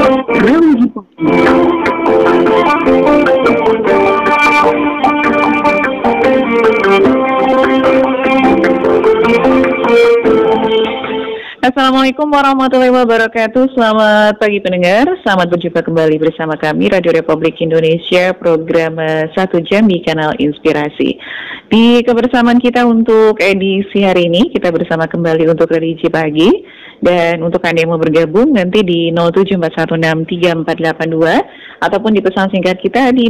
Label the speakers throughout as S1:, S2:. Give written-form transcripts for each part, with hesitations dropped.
S1: Religi. Assalamualaikum warahmatullahi wabarakatuh. Selamat pagi pendengar. Selamat berjumpa kembali bersama kami Radio Republik Indonesia, program 1 jam di kanal Inspirasi. Di kebersamaan kita untuk edisi hari ini, kita bersama kembali untuk religi pagi. Dan untuk Anda yang mau bergabung nanti di 074163482 ataupun di pesan singkat kita di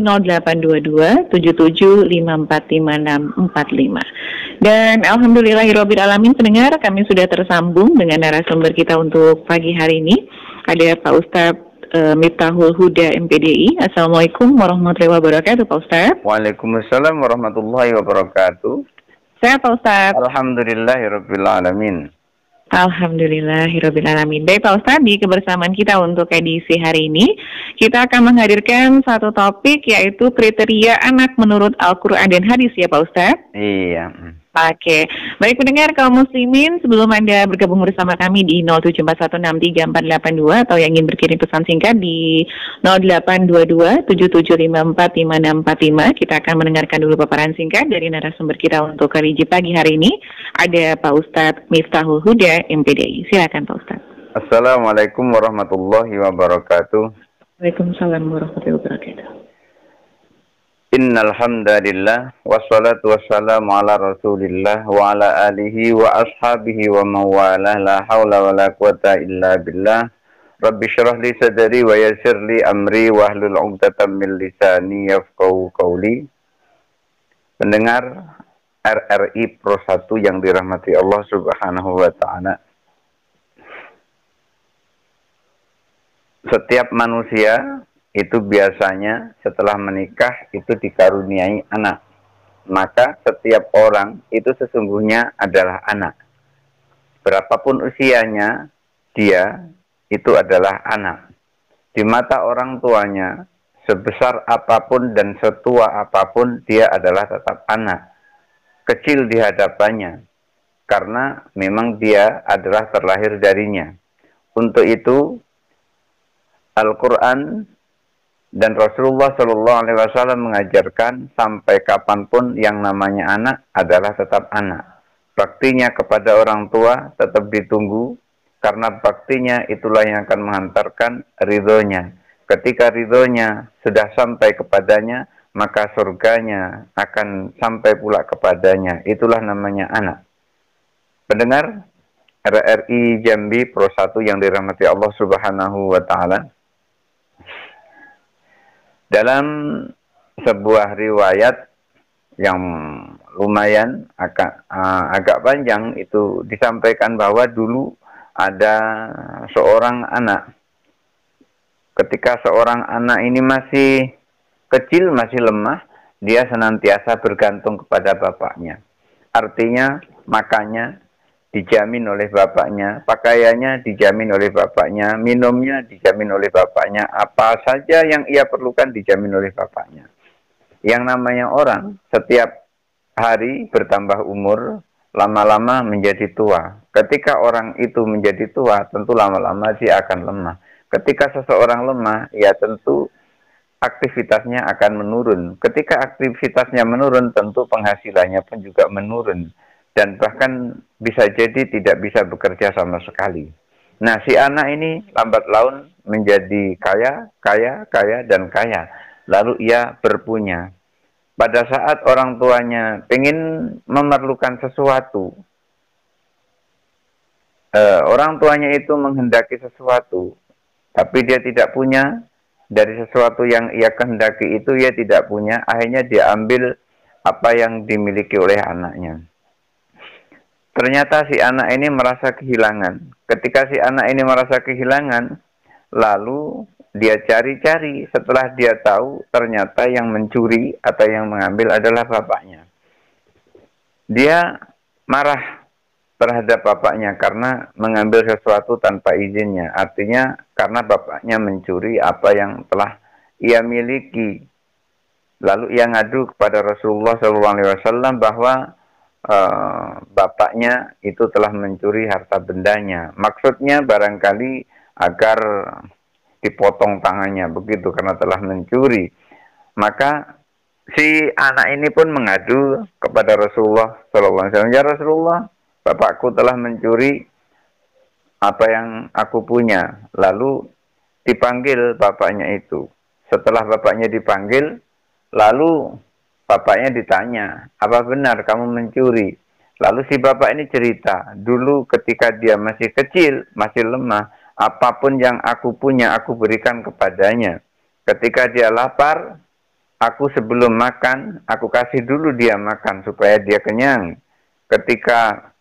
S1: 082277545645. Dan alhamdulillahirabbil alamin pendengar, kami sudah tersambung dengan narasumber kita untuk pagi hari ini. Ada Pak Ustadz Miftahul Huda MPDI. Assalamualaikum warahmatullahi wabarakatuh Pak Ustadz.
S2: Waalaikumsalam warahmatullahi wabarakatuh.
S1: Sehat Pak Ustadz?
S2: Alhamdulillahirabbil alamin.
S1: Alhamdulillahirabbil alamin. Baik Pak Ustadz, di kebersamaan kita untuk edisi hari ini, kita akan menghadirkan satu topik, yaitu kriteria anak menurut Al-Quran dan Hadis, ya Pak Ustadz?
S2: Iya.
S1: Oke, baik pendengar kaum muslimin, sebelum Anda bergabung bersama kami di 074163482 atau yang ingin berkirim pesan singkat di 082277545645, kita akan mendengarkan dulu paparan singkat dari narasumber kita untuk religi pagi hari ini. Ada Pak Ustadz Miftahul Huda MPDI. Silakan Pak Ustadz.
S2: Assalamualaikum warahmatullahi wabarakatuh.
S1: Waalaikumsalam warahmatullahi wabarakatuh.
S2: Innal hamdalillah wassalatu wassalamu ala Rasulillah wa ala alihi wa ashabihi wa mawalah, la haula wala quwata illa billah. Rabbi syrah li sadri wa yassir li amri wa hlul 'uqdatam min lisani yafqahu qawli. Pendengar RRI Pro 1 yang dirahmati Allah Subhanahu wa taala. Setiap manusia itu biasanya setelah menikah itu dikaruniai anak. Maka setiap orang itu sesungguhnya adalah anak. Berapapun usianya, dia itu adalah anak. Di mata orang tuanya, sebesar apapun dan setua apapun, dia adalah tetap anak. Kecil di hadapannya, karena memang dia adalah terlahir darinya. Untuk itu, Al-Quran dan Rasulullah Shallallahu Alaihi Wasallam mengajarkan sampai kapanpun yang namanya anak adalah tetap anak. Baktinya kepada orang tua tetap ditunggu, karena baktinya itulah yang akan menghantarkan ridhonya. Ketika ridhonya sudah sampai kepadanya, maka surganya akan sampai pula kepadanya. Itulah namanya anak. Pendengar RRI Jambi Pro 1 yang dirahmati Allah Subhanahu wa taala. Dalam sebuah riwayat yang lumayan agak panjang itu disampaikan bahwa dulu ada seorang anak. Ketika seorang anak ini masih kecil, masih lemah, dia senantiasa bergantung kepada bapaknya. Artinya makannya dijamin oleh bapaknya, pakaiannya dijamin oleh bapaknya, minumnya dijamin oleh bapaknya, apa saja yang ia perlukan dijamin oleh bapaknya. Yang namanya orang, setiap hari bertambah umur, lama-lama menjadi tua. Ketika orang itu menjadi tua, tentu lama-lama dia akan lemah. Ketika seseorang lemah, ya tentu aktivitasnya akan menurun. Ketika aktivitasnya menurun, tentu penghasilannya pun juga menurun. Dan bahkan bisa jadi tidak bisa bekerja sama sekali. Nah, si anak ini lambat laun menjadi kaya, dan kaya. Lalu ia berpunya. Pada saat orang tuanya ingin memerlukan sesuatu, orang tuanya itu menghendaki sesuatu, tapi dia tidak punya. Dari sesuatu yang ia kehendaki itu ia tidak punya, akhirnya dia ambil apa yang dimiliki oleh anaknya. Ternyata si anak ini merasa kehilangan. Ketika si anak ini merasa kehilangan, lalu dia cari-cari. Setelah dia tahu, ternyata yang mencuri atau yang mengambil adalah bapaknya. Dia marah terhadap bapaknya karena mengambil sesuatu tanpa izinnya. Artinya karena bapaknya mencuri apa yang telah ia miliki. Lalu ia ngadu kepada Rasulullah SAW bahwa bapaknya itu telah mencuri harta bendanya. Maksudnya barangkali agar dipotong tangannya begitu karena telah mencuri. Maka si anak ini pun mengadu kepada Rasulullah SAW. Ya Rasulullah, bapakku telah mencuri apa yang aku punya. Lalu dipanggil bapaknya itu. Setelah bapaknya dipanggil, lalu bapaknya ditanya, apa benar kamu mencuri? Lalu si bapak ini cerita, dulu ketika dia masih kecil, masih lemah, apapun yang aku punya, aku berikan kepadanya. Ketika dia lapar, aku sebelum makan, aku kasih dulu dia makan supaya dia kenyang. Ketika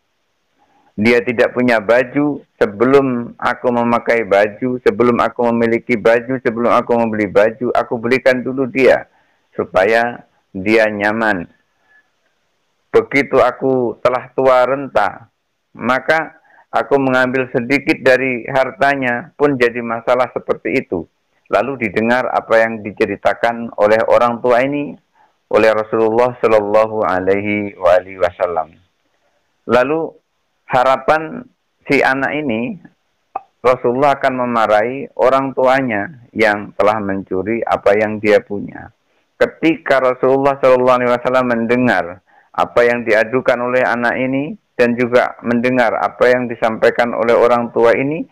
S2: dia tidak punya baju, sebelum aku memakai baju, sebelum aku memiliki baju, sebelum aku membeli baju, aku belikan dulu dia, supaya dia nyaman. Begitu aku telah tua renta, maka aku mengambil sedikit dari hartanya pun jadi masalah seperti itu. Lalu didengar apa yang diceritakan oleh orang tua ini, oleh Rasulullah Shallallahu Alaihi Wasallam. Lalu harapan si anak ini, Rasulullah akan memarahi orang tuanya yang telah mencuri apa yang dia punya. Ketika Rasulullah SAW mendengar apa yang diadukan oleh anak ini dan juga mendengar apa yang disampaikan oleh orang tua ini,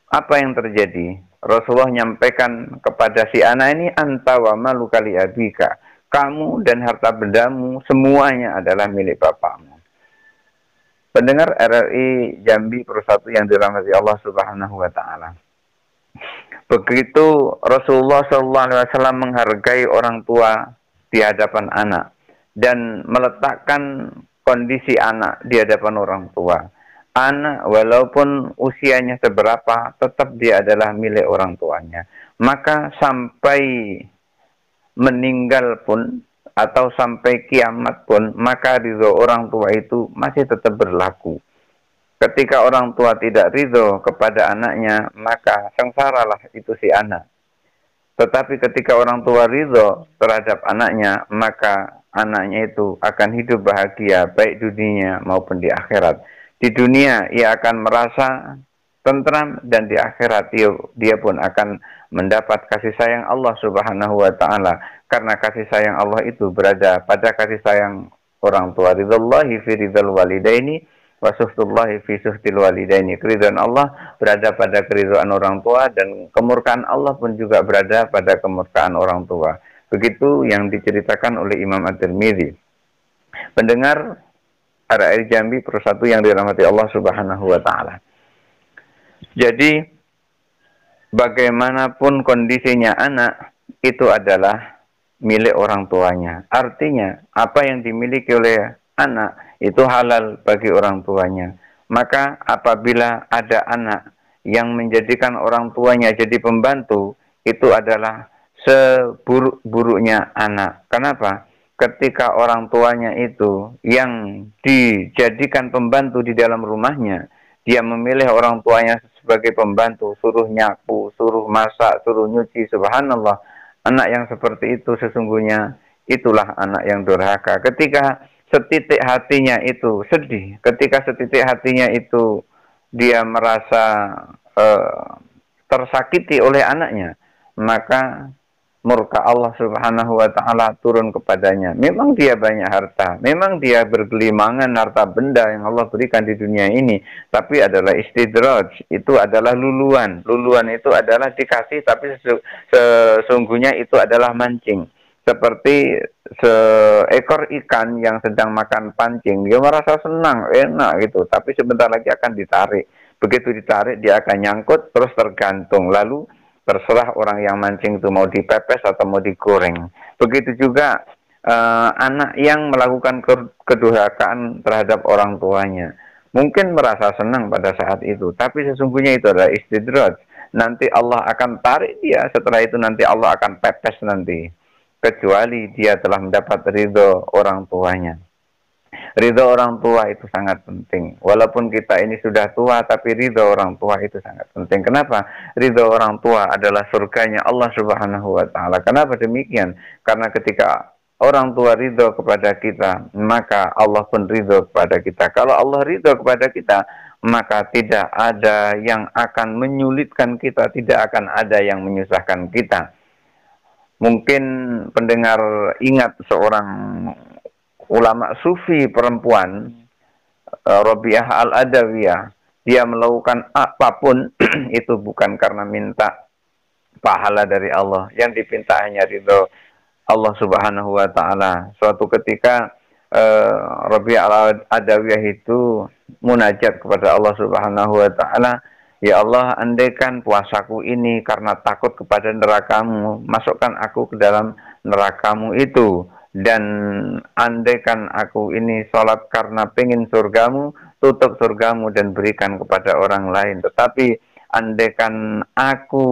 S2: apa yang terjadi? Rasulullah menyampaikan kepada si anak ini, anta wa malu kali abika. Kamu dan harta bendamu semuanya adalah milik bapakmu. Pendengar RRI Jambi Persatu yang dirahmati Allah Subhanahu wa taala. Begitu Rasulullah SAW menghargai orang tua di hadapan anak dan meletakkan kondisi anak di hadapan orang tua. Anak walaupun usianya seberapa, tetap dia adalah milik orang tuanya. Maka sampai meninggal pun atau sampai kiamat pun, maka ridho orang tua itu masih tetap berlaku. Ketika orang tua tidak ridho kepada anaknya, maka sengsaralah itu si anak. Tetapi ketika orang tua ridho terhadap anaknya, maka anaknya itu akan hidup bahagia, baik dunia maupun di akhirat. Di dunia ia akan merasa tentram, dan di akhirat dia pun akan mendapat kasih sayang Allah Subhanahu wa taala, karena kasih sayang Allah itu berada pada kasih sayang orang tua. Ridhallahi fi ridhal walidaini wa suhtullahi fi suhtil walidaini. Keridhaan Allah berada pada keridhaan orang tua, dan kemurkaan Allah pun juga berada pada kemurkaan orang tua. Begitu yang diceritakan oleh Imam At-Tirmidzi. Pendengar RRI Jambi Persatu yang dirahmati Allah Subhanahu wa taala. Jadi bagaimanapun kondisinya anak itu adalah milik orang tuanya. Artinya apa yang dimiliki oleh anak itu halal bagi orang tuanya. Maka apabila ada anak yang menjadikan orang tuanya jadi pembantu, itu adalah seburuk-buruknya anak. Kenapa? Ketika orang tuanya itu yang dijadikan pembantu di dalam rumahnya, dia memilih orang tuanya sebagai pembantu, suruh nyapu, suruh masak, suruh nyuci, subhanallah. Anak yang seperti itu sesungguhnya itulah anak yang durhaka. Ketika setitik hatinya itu sedih, ketika setitik hatinya itu dia merasa tersakiti oleh anaknya, maka murka Allah Subhanahu wa taala turun kepadanya. Memang dia banyak harta, memang dia bergelimangan harta benda yang Allah berikan di dunia ini, tapi adalah istidraj, itu adalah luluan. Luluan itu adalah dikasih, tapi sesungguhnya itu adalah mancing. Seperti seekor ikan yang sedang makan pancing, dia merasa senang, enak gitu, tapi sebentar lagi akan ditarik. Begitu ditarik, dia akan nyangkut, terus tergantung. Lalu terserah orang yang mancing itu mau dipepes atau mau digoreng. Begitu juga anak yang melakukan kedurhakaan terhadap orang tuanya. Mungkin merasa senang pada saat itu, tapi sesungguhnya itu adalah istidraj. Nanti Allah akan tarik dia, setelah itu nanti Allah akan pepes nanti. Kecuali dia telah mendapat ridho orang tuanya. Ridho orang tua itu sangat penting. Walaupun kita ini sudah tua, tapi ridho orang tua itu sangat penting. Kenapa? Ridho orang tua adalah surganya Allah Subhanahu wa taala. Kenapa demikian? Karena ketika orang tua ridho kepada kita, maka Allah pun ridho kepada kita. Kalau Allah ridho kepada kita, maka tidak ada yang akan menyulitkan kita, tidak akan ada yang menyusahkan kita. Mungkin pendengar ingat seorang ulama sufi perempuan, Rabi'ah Al-Adawiyah. Dia melakukan apapun itu bukan karena minta pahala dari Allah. Yang dipinta hanya ridho Allah Subhanahu wa Ta'ala. Suatu ketika Rabi'ah Al-Adawiyah itu munajat kepada Allah Subhanahu wa Ta'ala, ya Allah, andaikan puasaku ini karena takut kepada nerakamu, masukkan aku ke dalam nerakamu itu. Dan andaikan aku ini sholat karena pengen surgamu, tutup surgamu dan berikan kepada orang lain. Tetapi andaikan aku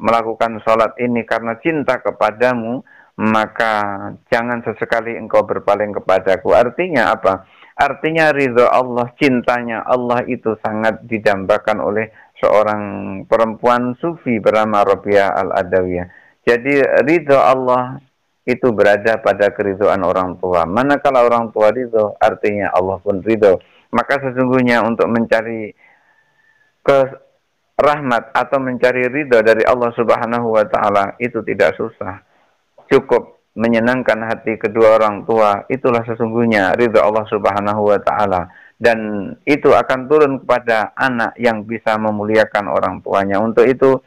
S2: melakukan sholat ini karena cinta kepadamu, maka jangan sesekali engkau berpaling kepadaku. Artinya apa? Artinya ridho Allah, cintanya Allah itu sangat didambakan oleh seorang perempuan sufi bernama Rabi'ah Al-Adawiyah. Jadi ridho Allah itu berada pada keridhaan orang tua. Manakala orang tua ridho, artinya Allah pun ridho. Maka sesungguhnya untuk mencari rahmat atau mencari ridho dari Allah Subhanahu wa Ta'ala itu tidak susah. Cukup menyenangkan hati kedua orang tua, itulah sesungguhnya ridho Allah Subhanahu wa Ta'ala. Dan itu akan turun kepada anak yang bisa memuliakan orang tuanya. Untuk itu,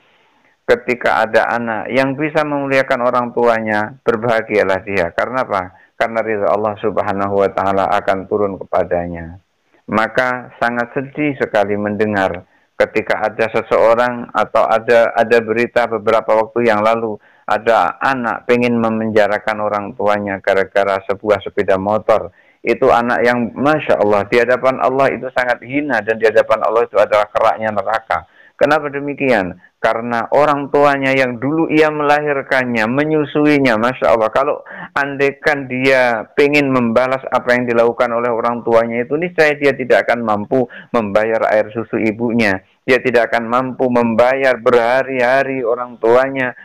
S2: ketika ada anak yang bisa memuliakan orang tuanya, berbahagialah dia. Karena apa? Karena ridha Allah Subhanahu wa Ta'ala akan turun kepadanya. Maka sangat sedih sekali mendengar ketika ada seseorang atau ada berita beberapa waktu yang lalu, ada anak pengen memenjarakan orang tuanya gara-gara sebuah sepeda motor. Itu anak yang Masya Allah, di hadapan Allah itu sangat hina, dan di hadapan Allah itu adalah keraknya neraka. Kenapa demikian? Karena orang tuanya yang dulu ia melahirkannya, menyusuinya, Masya Allah. Kalau andaikan dia pengen membalas apa yang dilakukan oleh orang tuanya itu, niscaya dia tidak akan mampu membayar air susu ibunya. Dia tidak akan mampu membayar berhari-hari orang tuanya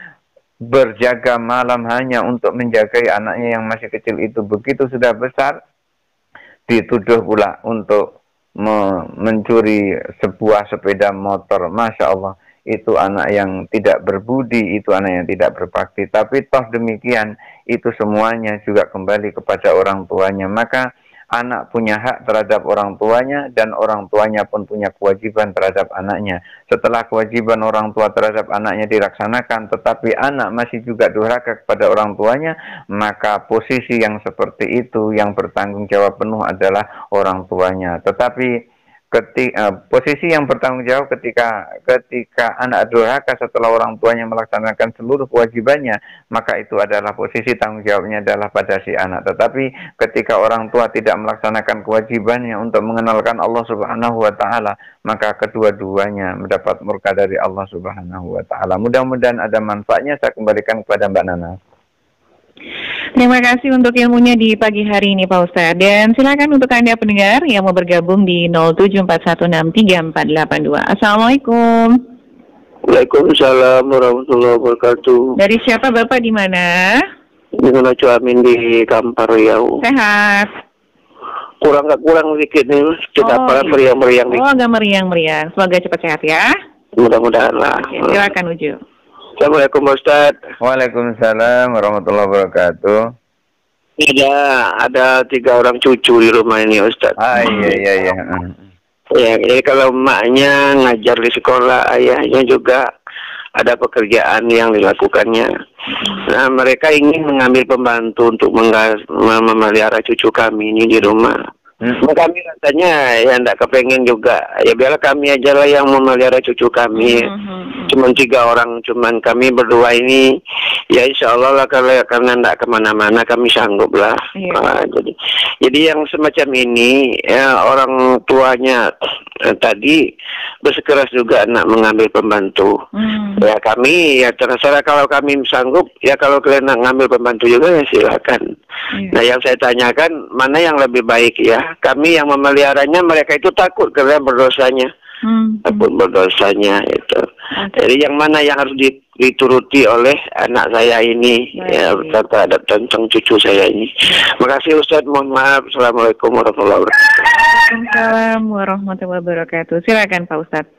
S2: berjaga malam hanya untuk menjagai anaknya yang masih kecil itu. Begitu sudah besar, dituduh pula untuk mencuri sebuah sepeda motor. Masya Allah, itu anak yang tidak berbudi, itu anak yang tidak berbakti. Tapi toh demikian, itu semuanya juga kembali kepada orang tuanya. Maka anak punya hak terhadap orang tuanya, dan orang tuanya pun punya kewajiban terhadap anaknya. Setelah kewajiban orang tua terhadap anaknya dilaksanakan, tetapi anak masih juga durhaka kepada orang tuanya, maka posisi yang seperti itu yang bertanggung jawab penuh adalah orang tuanya. Tetapi posisi yang bertanggung jawab ketika anak durhaka setelah orang tuanya melaksanakan seluruh kewajibannya, maka itu adalah posisi tanggung jawabnya adalah pada si anak. Tetapi ketika orang tua tidak melaksanakan kewajibannya untuk mengenalkan Allah Subhanahu wa Ta'ala, maka kedua-duanya mendapat murka dari Allah Subhanahu wa Ta'ala. Mudah-mudahan ada manfaatnya. Saya kembalikan kepada Mbak Nana.
S1: Terima kasih untuk ilmunya di pagi hari ini Pak Ustadz. Dan silakan untuk Anda pendengar yang mau bergabung di 074163482. Assalamualaikum.
S3: Waalaikumsalam warahmatullahi wabarakatuh.
S1: Dari siapa Bapak, di mana?
S3: Dengan Acu Amin di Kampar Riau.
S1: Sehat.
S3: Nggak kurang sedikit nih, kita meriang-meriang.
S1: Oh, agak meriang-meriang. Semoga cepat sehat ya.
S3: Mudah-mudahan lah.
S1: Oke, silakan Uju.
S3: Assalamualaikum Ustaz.
S2: Waalaikumsalam warahmatullahi wabarakatuh.
S3: Ada 3 orang cucu di rumah ini Ustaz.
S2: Iya.
S3: Ya, jadi kalau emaknya ngajar di sekolah, ayahnya juga ada pekerjaan yang dilakukannya. Nah, mereka ingin mengambil pembantu untuk memelihara cucu kami ini di rumah. Kami rasanya ya enggak kepengen juga. Ya biarlah kami aja lah yang memelihara cucu kami. Cuman 3 orang, cuman kami berdua ini. Ya insya Allah lah, karena enggak kemana-mana kami sanggup lah. Jadi yang semacam ini ya, orang tuanya tadi bersikeras juga nak mengambil pembantu. Ya kami ya terserah, kalau kami sanggup ya, kalau kalian nak ngambil pembantu juga ya silakan. Nah yang saya tanyakan, mana yang lebih baik ya? Kami yang memeliharanya, mereka itu takut karena berdosanya. ataupun berdosanya itu. Jadi yang mana yang harus dituruti oleh anak saya ini, ya terhadap tentang cucu saya ini. Makasih Ustaz, mohon maaf. Assalamualaikum warahmatullahi wabarakatuh.
S1: Waalaikumsalam warahmatullahi wabarakatuh. Silakan Pak Ustadz.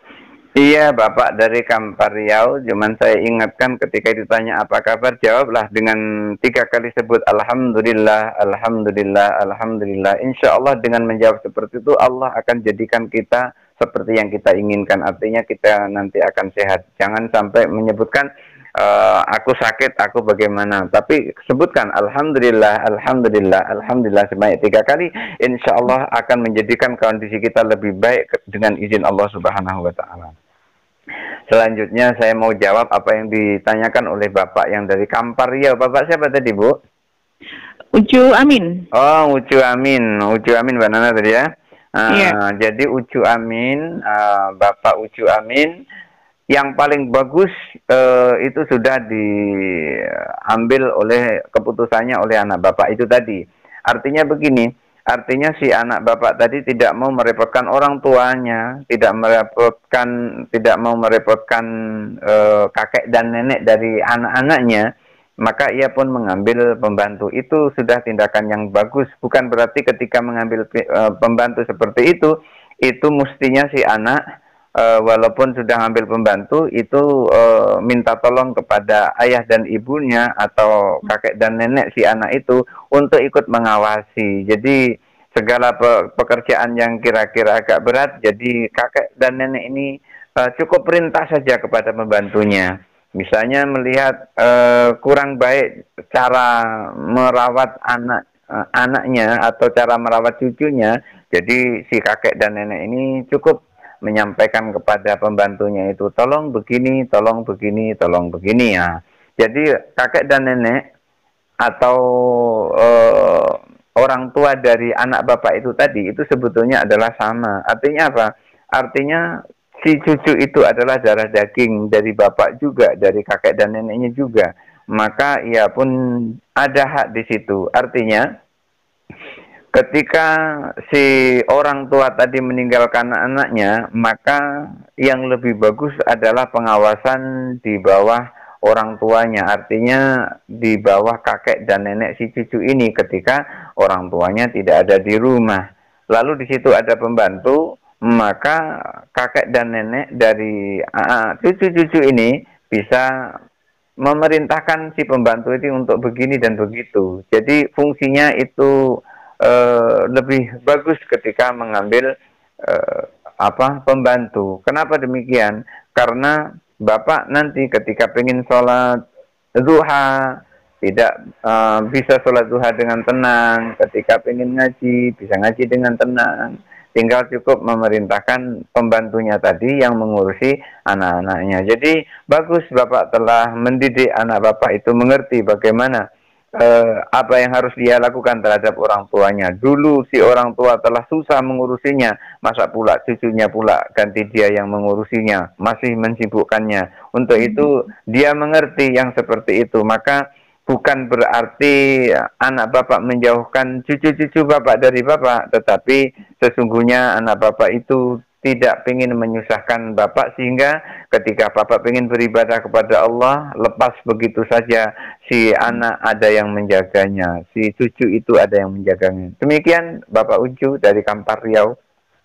S2: Iya, Bapak dari Kampar Riau. Cuman saya ingatkan ketika ditanya apa kabar, jawablah dengan 3 kali sebut Alhamdulillah, Alhamdulillah, Alhamdulillah. Insya Allah dengan menjawab seperti itu, Allah akan jadikan kita seperti yang kita inginkan. Artinya kita nanti akan sehat. Jangan sampai menyebutkan aku sakit, aku bagaimana. Tapi sebutkan Alhamdulillah, Alhamdulillah, Alhamdulillah sebanyak 3 kali. Insya Allah akan menjadikan kondisi kita lebih baik dengan izin Allah Subhanahu wa Ta'ala. Selanjutnya saya mau jawab apa yang ditanyakan oleh Bapak yang dari Kampar Riau. Bapak siapa tadi, Bu?
S1: Ucu Amin.
S2: Oh, Ucu Amin. Ucu Amin, Mbak Nana tadi ya.
S1: Iya.
S2: Jadi Ucu Amin, Bapak Ucu Amin, yang paling bagus itu sudah diambil oleh keputusannya oleh anak Bapak itu tadi. Artinya begini, artinya si anak Bapak tadi tidak mau merepotkan orang tuanya, tidak mau merepotkan kakek dan nenek dari anak-anaknya, maka ia pun mengambil pembantu. Itu sudah tindakan yang bagus. Bukan berarti ketika mengambil pembantu seperti itu mestinya si anak walaupun sudah ambil pembantu itu minta tolong kepada ayah dan ibunya atau kakek dan nenek si anak itu untuk ikut mengawasi. Jadi segala pekerjaan yang kira-kira agak berat, jadi kakek dan nenek ini cukup perintah saja kepada pembantunya. Misalnya melihat kurang baik cara merawat anaknya atau cara merawat cucunya, jadi si kakek dan nenek ini cukup menyampaikan kepada pembantunya itu, tolong begini, tolong begini, tolong begini ya. Jadi kakek dan nenek atau orang tua dari anak Bapak itu tadi itu sebetulnya adalah sama. Artinya apa? Artinya si cucu itu adalah darah daging dari Bapak juga, dari kakek dan neneknya juga. Maka ia pun ada hak di situ. Artinya ketika si orang tua tadi meninggalkan anaknya, maka yang lebih bagus adalah pengawasan di bawah orang tuanya. Artinya di bawah kakek dan nenek si cucu ini ketika orang tuanya tidak ada di rumah. Lalu di situ ada pembantu, maka kakek dan nenek dari cucu-cucu ini bisa memerintahkan si pembantu itu untuk begini dan begitu. Jadi fungsinya itu lebih bagus ketika mengambil pembantu. Kenapa demikian? Karena Bapak nanti ketika pengen sholat duha tidak bisa sholat duha dengan tenang. Ketika pengen ngaji bisa ngaji dengan tenang. Tinggal cukup memerintahkan pembantunya tadi yang mengurusi anak-anaknya. Jadi bagus Bapak telah mendidik anak Bapak itu mengerti bagaimana apa yang harus dia lakukan terhadap orang tuanya. Dulu si orang tua telah susah mengurusinya, masa pula cucunya pula ganti dia yang mengurusinya, masih mensibukkannya. Untuk itu dia mengerti yang seperti itu. Maka bukan berarti anak Bapak menjauhkan cucu-cucu Bapak dari Bapak, tetapi sesungguhnya anak Bapak itu tidak ingin menyusahkan Bapak, sehingga ketika Bapak ingin beribadah kepada Allah, lepas begitu saja si anak ada yang menjaganya, si cucu itu ada yang menjaganya. Demikian Bapak Ucu dari Kampar Riau.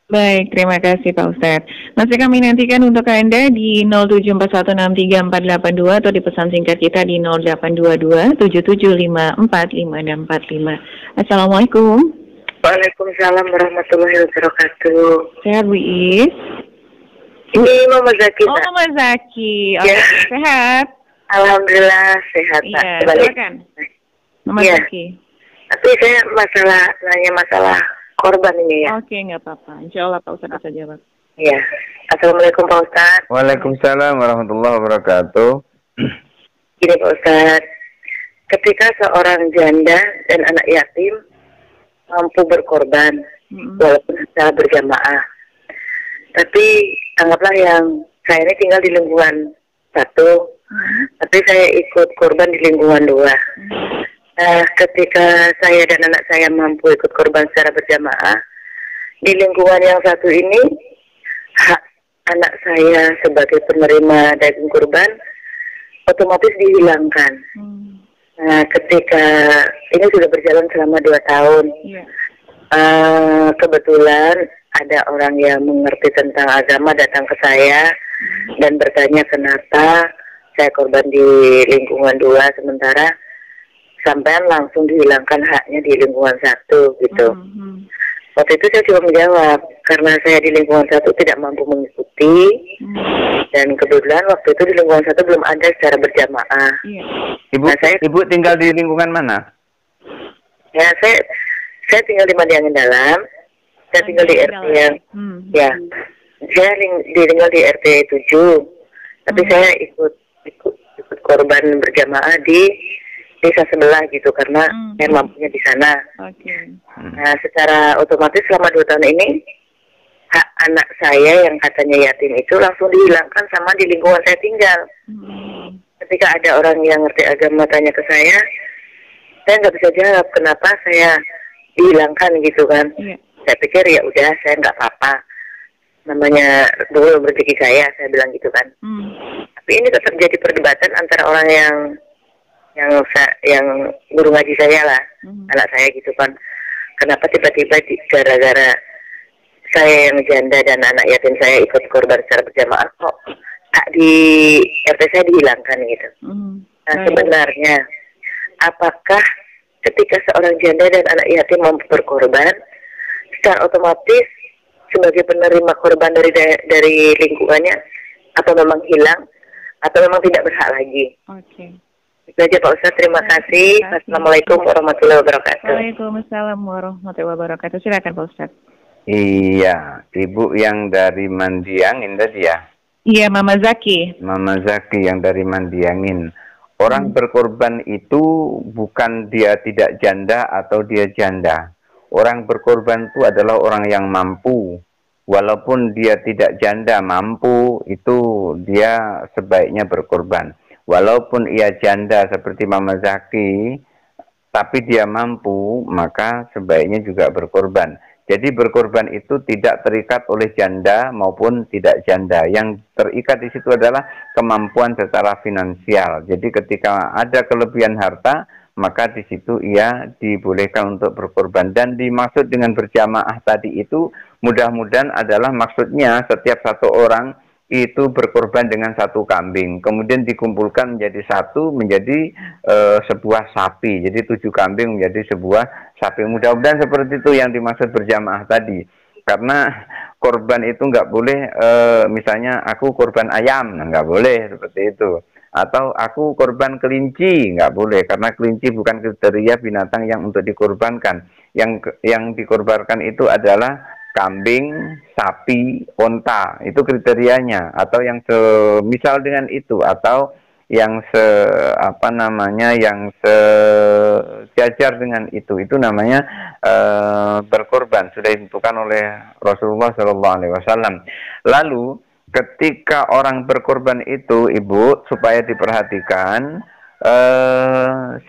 S1: Baik, terima kasih Pak Ustadz. Masih kami nantikan untuk Anda di 0741634482 atau di pesan singkat kita di 082277545645. Assalamualaikum.
S4: Waalaikumsalam warahmatullahi wabarakatuh.
S1: Sehat Bu Is?
S4: Ini Mama Zaki.
S1: Oh, Mama Zaki. Oke, sehat.
S4: Alhamdulillah sehat.
S1: Iya, silakan. Mama Zaki.
S4: Tapi saya nanya masalah korban ini ya.
S1: Oke, nggak apa-apa. Insya Allah Pak Ustadz bisa jawab.
S4: Iya. Assalamualaikum Pak Ustadz.
S2: Waalaikumsalam warahmatullahi wabarakatuh.
S4: Gini Pak Ustadz, ketika seorang janda dan anak yatim mampu berkorban walaupun secara berjamaah, tapi anggaplah yang saya ini tinggal di lingkungan 1, tapi saya ikut korban di lingkungan 2. Ketika saya dan anak saya mampu ikut korban secara berjamaah di lingkungan yang 1 ini, hak anak saya sebagai penerima daging kurban otomatis dihilangkan. Nah, ketika ini sudah berjalan selama 2 tahun, kebetulan ada orang yang mengerti tentang agama datang ke saya dan bertanya kenapa saya korban di lingkungan 2 sementara sampean langsung dihilangkan haknya di lingkungan 1 gitu. Waktu itu saya cuma menjawab karena saya di lingkungan 1 tidak mampu mengikuti dan kebetulan waktu itu di lingkungan 1 belum ada secara berjamaah.
S2: Ibu tinggal di lingkungan mana?
S4: Ya, saya tinggal di Madiangin Dalam. Saya tinggal di RT yang saya tinggal di RT 7. Tapi saya ikut korban berjamaah di desa sebelah gitu karena saya mampunya di sana. Nah, secara otomatis selama 2 tahun ini hak anak saya yang katanya yatim itu langsung dihilangkan sama di lingkungan saya tinggal. Ketika ada orang yang ngerti agama tanya ke saya nggak bisa jawab kenapa saya dihilangkan gitu kan. Saya pikir ya udah saya nggak apa-apa, namanya dulu rezeki saya bilang gitu kan. Tapi ini tetap jadi perdebatan antara orang yang guru ngaji saya lah, anak saya gitu kan. Kenapa tiba-tiba gara-gara saya yang janda dan anak yatim saya ikut korban secara berjamaah kok tak di RT saya dihilangkan gitu. Nah, sebenarnya apakah ketika seorang janda dan anak yatim mau berkorban secara otomatis sebagai penerima korban dari lingkungannya atau memang hilang atau memang tidak berhak lagi? Itu aja Pak Ustadz, terima kasih. Assalamualaikum warahmatullahi wabarakatuh.
S1: Waalaikumsalam warahmatullahi wabarakatuh. Silakan Pak Ustadz.
S2: Iya, Ibu yang dari Mandiangin tadi ya?
S1: Iya, Mama Zaki.
S2: Mama Zaki yang dari Mandiangin. Orang berkorban itu bukan dia tidak janda atau dia janda. Orang berkorban itu adalah orang yang mampu. Walaupun dia tidak janda mampu, itu dia sebaiknya berkorban. Walaupun ia janda seperti Mama Zaki, tapi dia mampu, maka sebaiknya juga berkorban. Jadi berkorban itu tidak terikat oleh janda maupun tidak janda. Yang terikat di situ adalah kemampuan secara finansial. Jadi ketika ada kelebihan harta, maka di situ ia dibolehkan untuk berkorban. Dan dimaksud dengan berjamaah tadi itu mudah-mudahan adalah maksudnya setiap satu orang itu berkorban dengan 1 kambing, kemudian dikumpulkan menjadi 1 menjadi sebuah sapi. Jadi 7 kambing menjadi sebuah sapi. Mudah-mudahan seperti itu yang dimaksud berjamaah tadi. Karena korban itu nggak boleh, misalnya aku korban ayam, nggak boleh seperti itu. Atau aku korban kelinci, nggak boleh, karena kelinci bukan kriteria binatang yang untuk dikorbankan. Yang dikorbankan itu adalah kambing, sapi, onta, itu kriterianya. Atau yang semisal dengan itu, atau yang yang sejajar dengan itu namanya berkorban, sudah ditentukan oleh Rasulullah SAW. Lalu ketika orang berkorban itu, Ibu, supaya diperhatikan,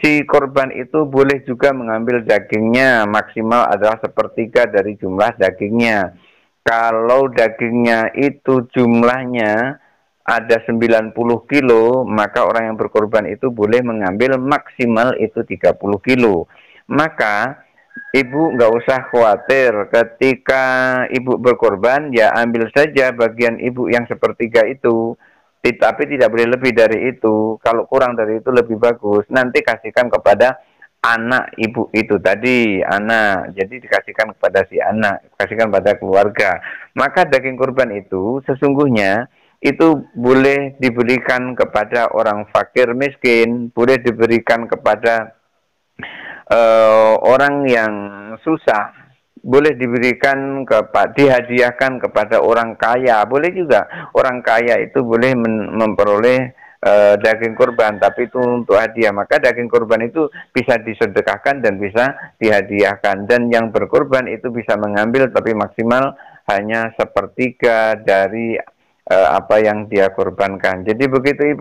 S2: si korban itu boleh juga mengambil dagingnya, maksimal adalah 1/3 dari jumlah dagingnya. Kalau dagingnya itu jumlahnya ada 90 kilo, maka orang yang berkorban itu boleh mengambil maksimal itu 30 kilo. Maka Ibu nggak usah khawatir ketika Ibu berkorban, ya ambil saja bagian Ibu yang 1/3 itu. Tapi tidak boleh lebih dari itu. Kalau kurang dari itu lebih bagus. Nanti kasihkan kepada anak Ibu itu tadi, anak. Jadi dikasihkan kepada si anak, kasihkan pada keluarga. Maka daging kurban itu sesungguhnya itu boleh diberikan kepada orang fakir miskin, boleh diberikan kepada orang yang susah, boleh diberikan dihadiahkan kepada orang kaya, boleh juga. Orang kaya itu boleh memperoleh daging kurban, tapi itu untuk hadiah. Maka daging kurban itu bisa disedekahkan dan bisa dihadiahkan. Dan yang berkurban itu bisa mengambil, tapi maksimal hanya 1/3 dari apa yang dia korbankan. Jadi begitu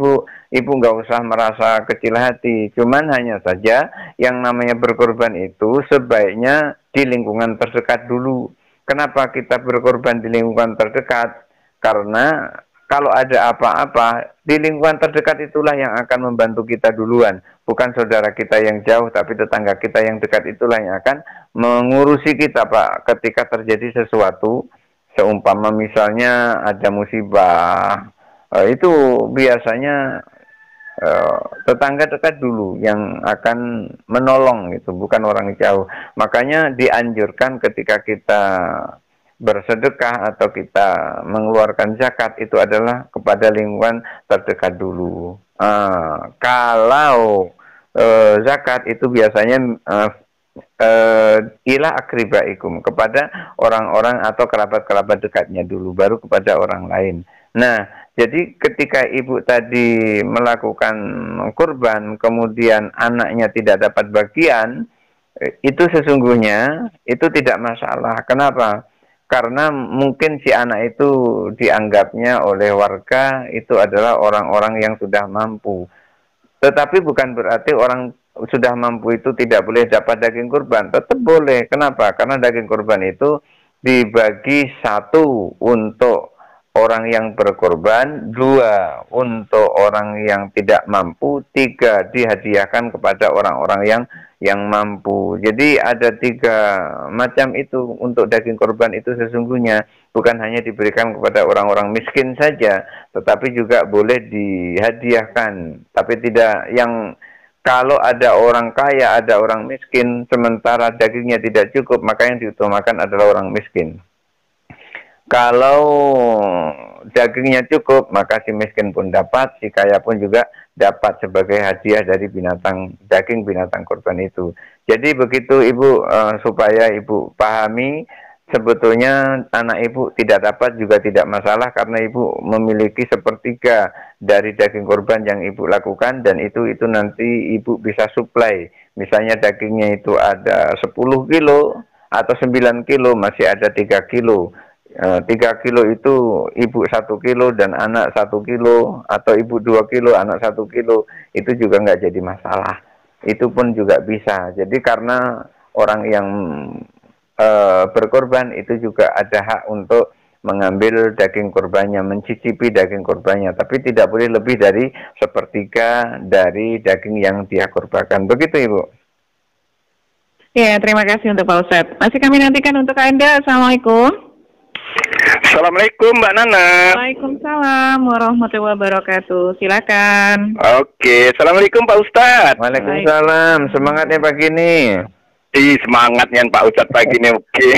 S2: Ibu nggak usah merasa kecil hati. Cuman hanya saja yang namanya berkorban itu sebaiknya di lingkungan terdekat dulu. Kenapa kita berkorban di lingkungan terdekat? Karena kalau ada apa-apa, di lingkungan terdekat itulah yang akan membantu kita duluan. Bukan saudara kita yang jauh, tapi tetangga kita yang dekat itulah yang akan mengurusi kita, Pak. Ketika terjadi sesuatu, seumpama misalnya ada musibah, itu biasanya tetangga dekat dulu yang akan menolong, itu bukan orang jauh. Makanya dianjurkan ketika kita bersedekah atau kita mengeluarkan zakat itu adalah kepada lingkungan terdekat dulu. Kalau zakat itu biasanya ila akribaikum, kepada orang-orang atau kerabat-kerabat dekatnya dulu, baru kepada orang lain. Nah, jadi ketika ibu tadi melakukan kurban, kemudian anaknya tidak dapat bagian, itu sesungguhnya itu tidak masalah. Kenapa? Karena mungkin si anak itu dianggapnya oleh warga itu adalah orang-orang yang sudah mampu. Tetapi bukan berarti orang sudah mampu itu tidak boleh dapat daging kurban. Tetap boleh. Kenapa? Karena daging kurban itu dibagi 1 untuk orang yang berkorban, 2 untuk orang yang tidak mampu, 3 dihadiahkan kepada orang-orang yang mampu. Jadi ada 3 macam itu untuk daging korban itu sesungguhnya. Bukan hanya diberikan kepada orang-orang miskin saja, tetapi juga boleh dihadiahkan. Tapi tidak yang kalau ada orang kaya, ada orang miskin, sementara dagingnya tidak cukup, maka yang diutamakan adalah orang miskin. Kalau dagingnya cukup, maka si miskin pun dapat, si kaya pun juga dapat sebagai hadiah dari daging binatang kurban itu. Jadi begitu Ibu, supaya Ibu pahami, sebetulnya anak Ibu tidak dapat juga tidak masalah, karena Ibu memiliki 1/3 dari daging kurban yang Ibu lakukan, dan itu nanti Ibu bisa suplai. Misalnya dagingnya itu ada 10 kilo atau 9 kilo, masih ada 3 kilo. 3 kilo itu ibu 1 kilo dan anak 1 kilo, atau ibu 2 kilo, anak 1 kilo, itu juga nggak jadi masalah. Itu pun juga bisa. Jadi karena orang yang berkorban itu juga ada hak untuk mengambil daging kurbannya, mencicipi daging kurbannya, tapi tidak boleh lebih dari 1/3 dari daging yang dia korbankan. Begitu Ibu.
S1: Ya, terima kasih untuk Pak Ustadz. Masih kami nantikan untuk Anda. Assalamualaikum.
S5: Assalamualaikum Mbak Nana.
S1: Waalaikumsalam warahmatullahi wabarakatuh. Silakan.
S5: Oke, Assalamualaikum Pak Ustadz.
S2: Waalaikumsalam. Semangatnya pagi ini.
S5: Semangatnya Pak Ustadz pagi ini. Oke.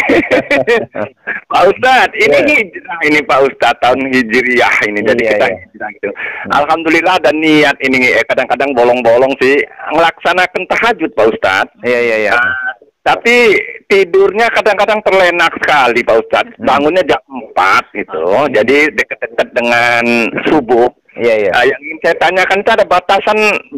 S5: Pak Ustadz, ini Pak Ustadz tahun Hijriah ini, jadi kita hijrah gitu. Alhamdulillah ada niat ini, kadang-kadang bolong-bolong sih melaksanakan tahajud Pak Ustadz.
S2: Iya.
S5: Tapi tidurnya kadang-kadang terlena sekali Pak Ustadz. Bangunnya jam 4 gitu. Jadi dekat-dekat dengan subuh.
S2: Iya.
S5: Yang ingin saya tanyakan itu ada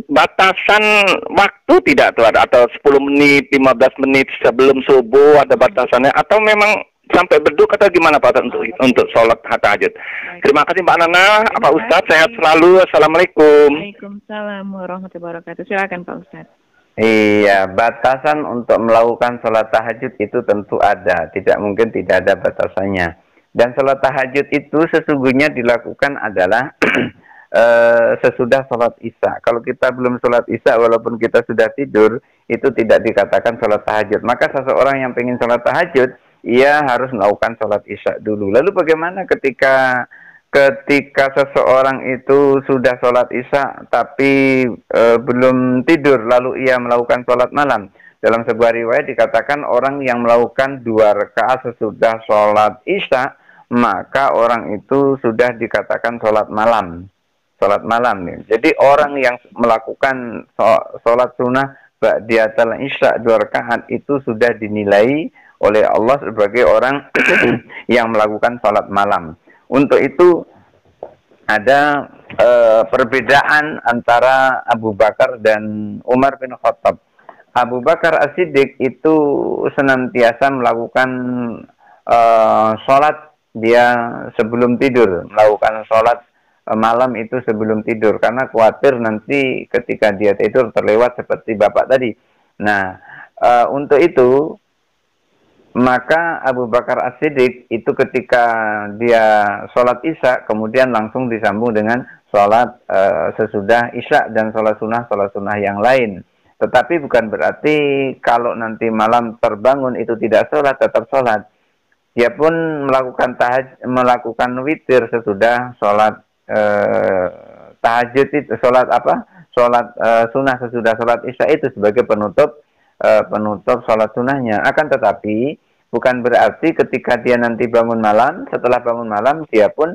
S5: batasan waktu tidak tuh, atau 10 menit, 15 menit sebelum subuh ada batasannya, atau memang sampai beduk atau gimana Pak untuk sholat tahajud? Terima kasih Mbak Nana, Pak Ustadz, sehat selalu. Assalamualaikum.
S1: Waalaikumsalam warahmatullahi wabarakatuh. Silakan Pak Ustadz.
S2: Iya, batasan untuk melakukan sholat tahajud itu tentu ada. Tidak mungkin tidak ada batasannya. Dan sholat tahajud itu sesungguhnya dilakukan adalah sesudah sholat isya. Kalau kita belum sholat isya, walaupun kita sudah tidur, itu tidak dikatakan sholat tahajud. Maka seseorang yang ingin sholat tahajud, ia harus melakukan sholat isya dulu. Lalu bagaimana ketika seseorang itu sudah sholat isya tapi belum tidur, lalu ia melakukan sholat malam? Dalam sebuah riwayat dikatakan orang yang melakukan 2 rakaat sesudah sholat isya, maka orang itu sudah dikatakan sholat malam. Sholat malam nih. Jadi orang yang melakukan sholat sunnah ba'diyatul isya 2 rakaat itu sudah dinilai oleh Allah sebagai orang yang melakukan sholat malam. Untuk itu ada perbedaan antara Abu Bakar dan Umar bin Khattab. Abu Bakar As-Siddiq itu senantiasa melakukan sholat dia sebelum tidur, melakukan sholat malam itu sebelum tidur, karena khawatir nanti ketika dia tidur terlewat seperti Bapak tadi. Nah, untuk itu Maka Abu Bakar As-Siddiq itu ketika dia sholat Isya, kemudian langsung disambung dengan sholat sesudah Isya dan sholat sunnah yang lain. Tetapi bukan berarti kalau nanti malam terbangun itu tidak sholat, tetap sholat. Dia pun melakukan witir sesudah sholat tahajud itu, sholat sunnah sesudah sholat Isya itu sebagai penutup sholat sunnahnya. Akan tetapi bukan berarti ketika dia nanti bangun malam, setelah bangun malam dia pun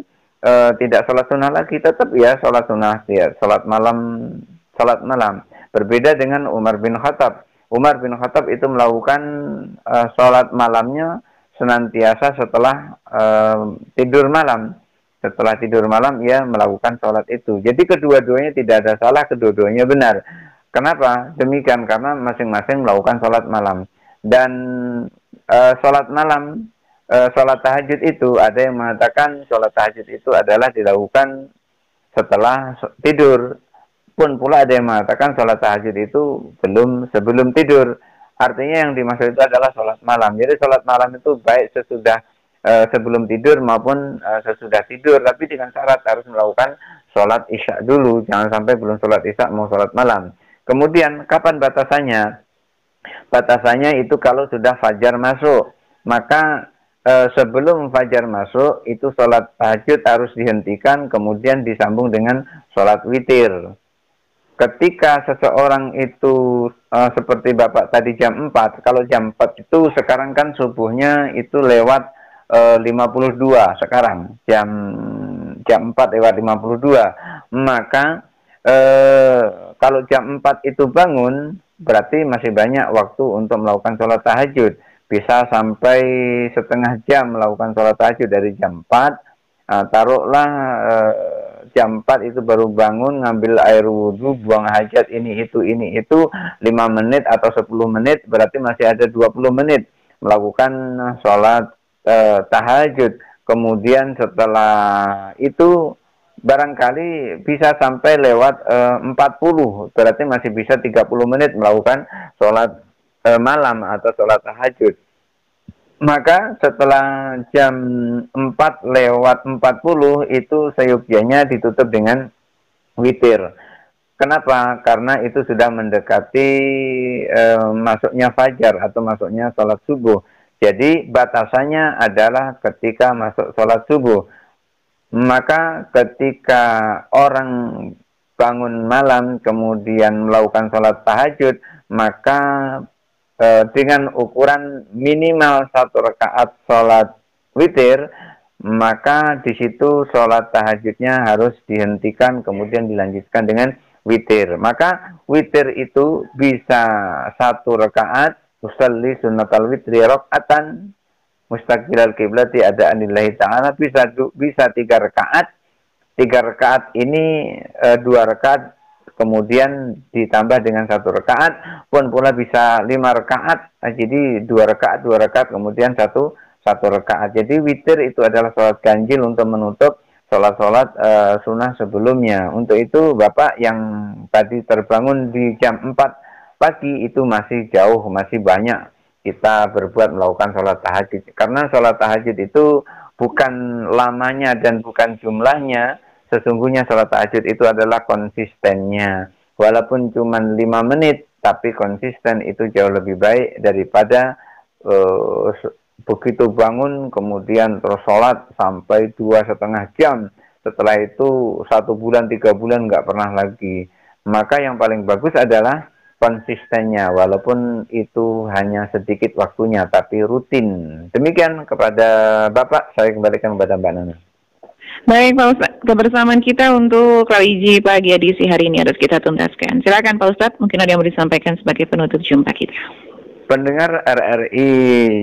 S2: tidak sholat sunnah lagi, tetap ya sholat sunnah dia, sholat malam. Berbeda dengan Umar bin Khattab. Umar bin Khattab itu melakukan sholat malamnya senantiasa setelah tidur malam. Setelah tidur malam ia melakukan sholat itu. Jadi kedua-duanya tidak ada salah, kedua-duanya benar. Kenapa? Demikian karena masing-masing melakukan sholat malam. Dan sholat malam, sholat tahajud itu ada yang mengatakan sholat tahajud itu adalah dilakukan setelah tidur. Pun pula ada yang mengatakan sholat tahajud itu sebelum tidur. Artinya yang dimaksud itu adalah sholat malam. Jadi sholat malam itu baik sesudah sebelum tidur maupun sesudah tidur. Tapi dengan syarat harus melakukan sholat Isya dulu. Jangan sampai belum sholat Isya mau sholat malam. Kemudian kapan batasannya? Batasannya itu kalau sudah fajar masuk. Maka sebelum fajar masuk itu sholat tahajud harus dihentikan. Kemudian disambung dengan sholat witir. Ketika seseorang itu seperti Bapak tadi jam 4, kalau jam 4 itu sekarang kan subuhnya itu lewat 52 sekarang, jam 4 lewat 52, maka kalau jam 4 itu bangun, berarti masih banyak waktu untuk melakukan sholat tahajud, bisa sampai setengah jam melakukan sholat tahajud dari jam 4, taruhlah jam 4 itu baru bangun, ngambil air wudhu, buang hajat, ini itu, 5 menit atau 10 menit, berarti masih ada 20 menit melakukan sholat tahajud. Kemudian setelah itu barangkali bisa sampai lewat 40, berarti masih bisa 30 menit melakukan sholat malam atau sholat tahajud. Maka setelah jam 4 lewat 40 itu seyogyanya ditutup dengan witir. Kenapa? Karena itu sudah mendekati masuknya fajar atau masuknya sholat subuh. Jadi batasannya adalah ketika masuk sholat subuh. Maka ketika orang bangun malam kemudian melakukan sholat tahajud, maka dengan ukuran minimal 1 rakaat sholat witir, maka di situ sholat tahajudnya harus dihentikan kemudian dilanjutkan dengan witir. Maka witir itu bisa 1 rakaat, usalli sunnatal witri rakaatan mustaqbilal qiblati ada'anillahi ta'ala, bisa 3 rakaat. 3 rakaat ini 2 rakaat kemudian ditambah dengan 1 rakaat, pun pula bisa 5 rakaat, jadi 2 rakaat kemudian 1 rakaat. Jadi witir itu adalah sholat ganjil untuk menutup sholat-sholat sunnah sebelumnya. Untuk itu Bapak yang tadi terbangun di jam 4 pagi itu masih jauh, masih banyak kita berbuat melakukan sholat tahajud. Karena sholat tahajud itu bukan lamanya dan bukan jumlahnya. Sesungguhnya sholat tahajud itu adalah konsistennya. Walaupun cuma 5 menit, tapi konsisten itu jauh lebih baik daripada begitu bangun, kemudian terus sholat sampai 2,5 jam. Setelah itu 1 bulan, 3 bulan nggak pernah lagi. Maka yang paling bagus adalah konsistennya. Walaupun itu hanya sedikit waktunya, tapi rutin. Demikian kepada Bapak, saya kembalikan kepada Mbak Nana.
S1: Baik Pak Ustadz, kebersamaan kita untuk Klawiji pagi edisi hari ini harus kita tuntaskan. Silakan Pak Ustadz, mungkin ada yang mau disampaikan sebagai penutup jumpa kita.
S2: Pendengar RRI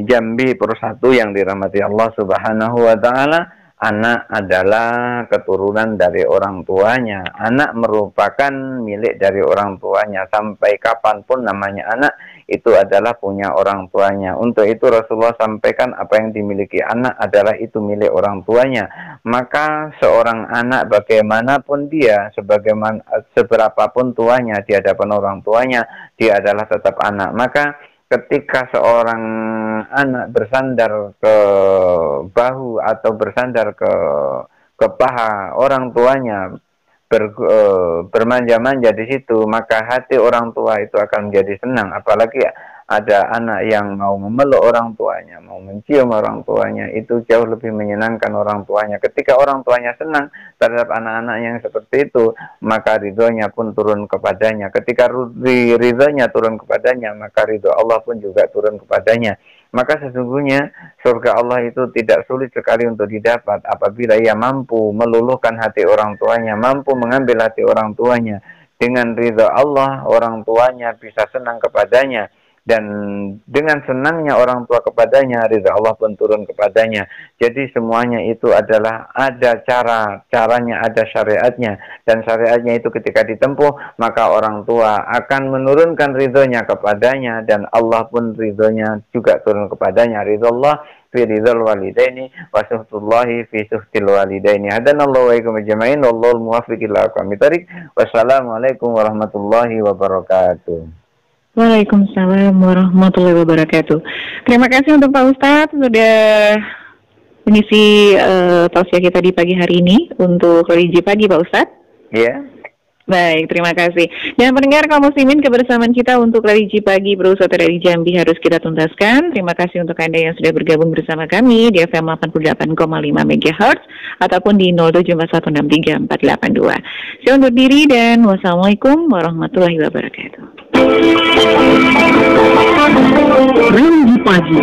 S2: Jambi Persatu yang dirahmati Allah Subhanahu wa Ta'ala, anak adalah keturunan dari orang tuanya. Anak merupakan milik dari orang tuanya. Sampai kapanpun namanya anak, itu adalah punya orang tuanya. Untuk itu Rasulullah sampaikan apa yang dimiliki anak adalah itu milik orang tuanya. Maka seorang anak bagaimanapun dia, seberapapun tuanya di hadapan orang tuanya, dia adalah tetap anak. Maka ketika seorang anak bersandar ke bahu atau bersandar ke paha orang tuanya, bermanja-manja di situ, maka hati orang tua itu akan menjadi senang. Apalagi ada anak yang mau memeluk orang tuanya, mau mencium orang tuanya, itu jauh lebih menyenangkan orang tuanya. Ketika orang tuanya senang terhadap anak-anak yang seperti itu, maka ridhonya pun turun kepadanya. Ketika ridhonya turun kepadanya, maka ridho Allah pun juga turun kepadanya. Maka sesungguhnya surga Allah itu tidak sulit sekali untuk didapat apabila ia mampu meluluhkan hati orang tuanya, mampu mengambil hati orang tuanya. Dengan ridho Allah, orang tuanya bisa senang kepadanya. Dan dengan senangnya orang tua kepadanya, ridha Allah pun turun kepadanya. Jadi semuanya itu adalah ada caranya, ada syariatnya. Dan syariatnya itu ketika ditempuh, maka orang tua akan menurunkan ridhonya kepadanya. Dan Allah pun ridhonya juga turun kepadanya. Ridha Allah fi ridhal walidaini wa suhtullahi fi suhtil walidaini. Hadanallahu wa ikum ajma'in wallahul muwaffiq ila aqwamit thoriq. Wassalamualaikum warahmatullahi wabarakatuh.
S1: Waalaikumsalam warahmatullahi wabarakatuh. Terima kasih untuk Pak Ustadz sudah mengisi tausiah kita di pagi hari ini untuk religi pagi, Pak Ustadz.
S2: Iya.
S1: Baik, terima kasih. Dan pendengar kaum muslimin, kebersamaan kita untuk religi pagi berusaha dari Jambi harus kita tuntaskan. Terima kasih untuk Anda yang sudah bergabung bersama kami di FM 88,5 MHz ataupun di 021634482. Saya undur diri dan wassalamualaikum warahmatullahi wabarakatuh. Religi pagi.